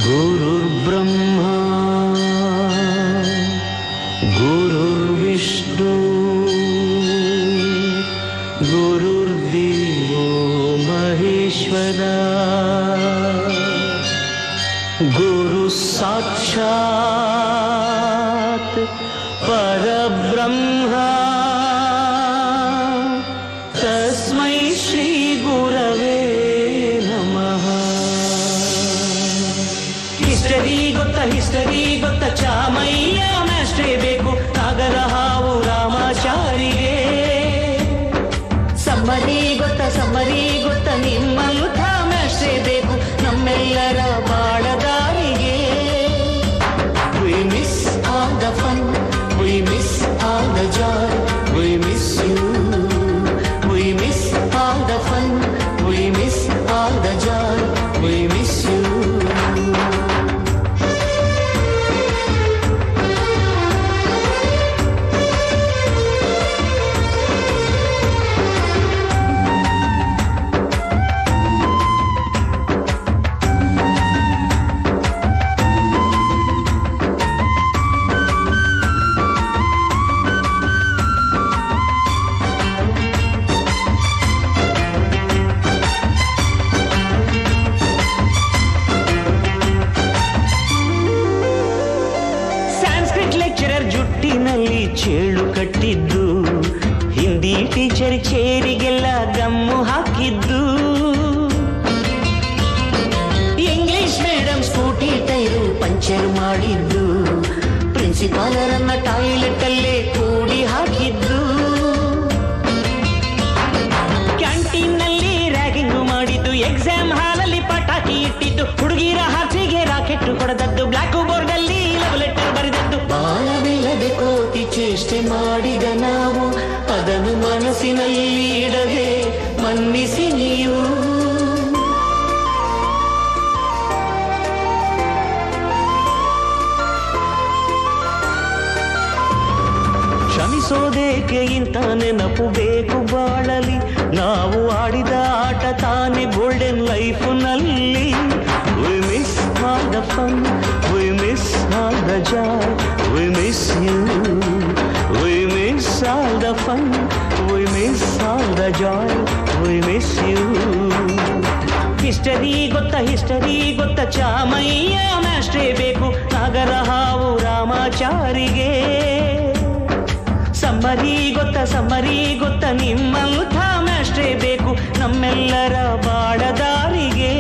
गुरुर्ब्रह्मा गुरुर्विष्णु गुरुर्देवो महेश्वरा गुरु साक्षात् परब्रह्मा तस्मै श्री गुरवे नमः। ಹಿಸ್ಟರಿ ಗೊತ್ತ ಚಾಮಯ್ಯ ಮಾಸ್ಟ್ರೇ ಬೇಕು ನಾಗರ ಹಾವು ರಾಮಾಚಾರಿಗೆ. ಸಮ್ಮರಿ ಗೊತ್ತ ನಿಮ್ಮಂಥ ಮಾಸ್ಟ್ರೇ ಬೇಕು ನಮ್ಮೆಲ್ಲರ ಬಾಳದಾರಿಗೆ. We miss all the fun, we miss all the joy, we miss you. We miss all the fun, we miss all the joy, we miss you. ಜುಟ್ಟಿನಲ್ಲಿ ಚೇಳು ಕಟ್ಟಿದ್ದು, ಹಿಂದಿ ಟೀಚರ್ ಚೇರಿಗೆಲ್ಲ ಗಮ್ಮು ಹಾಕಿದ್ದು, English madam scooty tyre puncture ಮಾಡಿದ್ದು, ಪ್ರಿನ್ಸಿಪಾಲರನ್ನ toilet ಅಲ್ಲೇ ಕೂಡಿ ಹಾಕಿದ್ದು, canteen ನಲ್ಲಿ ragging ಮಾಡಿದ್ದು, exam ಹಾಲಲ್ಲಿ ಪಟಾಕಿ ಇಟ್ಟಿದ್ದು, ಹುಡುಗಿರ ಹಾಸಿಗೆ ರಾಕೆಟ್ ಹೊಡೆದದ್ದು, ಬ್ಲಾಕ್ ಬೋರ್ಡ್ ಅಲ್ಲಿ ಲವ್ ಲೆಟರ್ ಬರೆದದ್ದು, ಬಾಳವಿಲ್ಲದೆ ಕೋತಿ ಚೇಷ್ಟೆ ಮಾಡಿದ ನಾವು ಅದನ್ನು ಮನಸ್ಸಿನಲ್ಲಿ ಇಡದೆ ಮನ್ನಿಸಿ ನೀವು. ಕ್ಷಮಿಸೋದೇಕೆ ಇಂಥ ನೆನಪು ಬೇಕು ಬಾಳಲಿ, ನಾವು ಆಡಿದ ಆಟ ತಾನೇ ಗೋಲ್ಡನ್ ಲೈಫ್ ನಲ್ಲಿ. We miss all the fun, we miss all the joy, we miss you. We miss all the fun, we miss all the joy, we miss you. History ಗೊತ್ತ ಚಾಮಯ್ಯ ಮಾಸ್ಟ್ರೇ ಬೇಕು ನಾಗರ ಹಾವು ರಾಮಾಚಾರಿಗೆ. ಸಮ್ಮರಿ ಗೊತ್ತ ನಿಮ್ಮಂಥ ಮಾಸ್ಟ್ರೇ ಬೇಕು ನಮ್ಮೆಲ್ಲರ ಬಾಳದಾರಿಗೆ.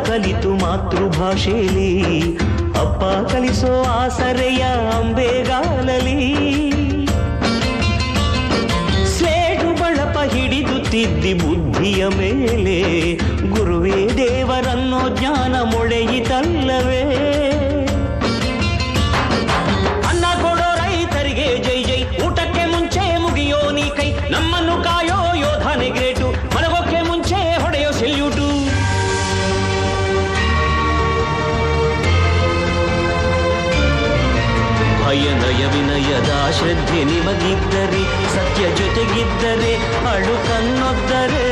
ಕಲಿತು ಮಾತೃಭಾಷೆಯಲ್ಲಿ ಅಪ್ಪ ಕಲಿಸೋ ಆಸರೆಯ ಅಂಬೆಗಾಲಲಿ, ಸ್ಲೇಟು ಬಳಪ ಹಿಡಿದು ತಿದ್ದಿ ಬುದ್ಧಿಯ ಮೇಲೆ ಗುರುವೇ ದೇವರನ್ನೋ ಜ್ಞಾನ ಮೊಳೆಯಿತಲ್ಲವೇ. ಅನ್ನ ಕೊಡೋ ರೈತರಿಗೆ ಜೈ ಜೈ, ಊಟಕ್ಕೆ ಮುಂಚೆ ಮುಗಿಯೋ ನೀ ಕೈ, ನಮ್ಮನ್ನು ಕಾಯೋ ಯೋಧನೆ ಗ್ರೇಟು, ಮಲಗೋಕೆ ಮುಂಚೆ ಹೊಡೆಯೋ ಸೆಲ್ಯೂಟು. ಭಯನಯ ವಿನಯದ ಶ್ರದ್ಧೆ ನಿಮಗಿದ್ದರೆ, ಸತ್ಯ ಜೊತೆಗಿದ್ದರೆ, ಅಳು ಕನ್ನೊದ್ದರೆ,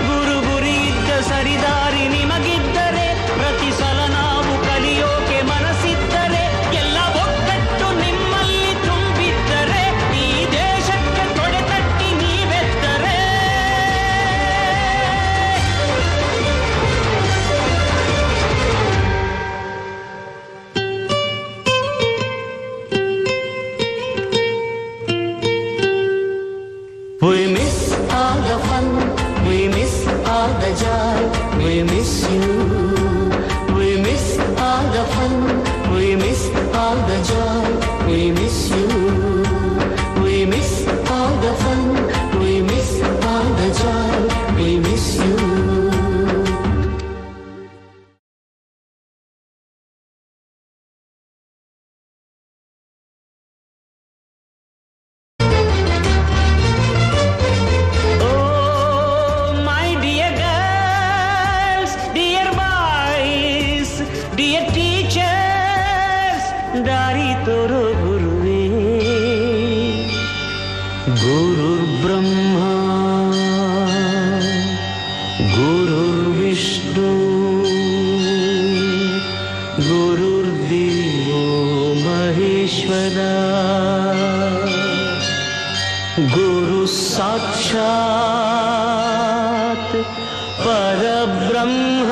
ಗುರು ಗುರಿ ಇದ್ದ ಸರಿದಾರಿ ನಿಮಗಿದ್ದರೆ, ಪ್ರತಿ ಸಲ ನಾವು ಕಲಿಯೋಕೆ ಮನಸ್ಸಿದ್ದರೆ, ಎಲ್ಲ ಒಗ್ಗಟ್ಟು ನಿಮ್ಮಲ್ಲಿ ತುಂಬಿದ್ದರೆ, ಈ ದೇಶಕ್ಕೆ ತೊಡೆತಟ್ಟಿ ನೀವೆತ್ತರೆ. We miss all the fun. परब्रह्म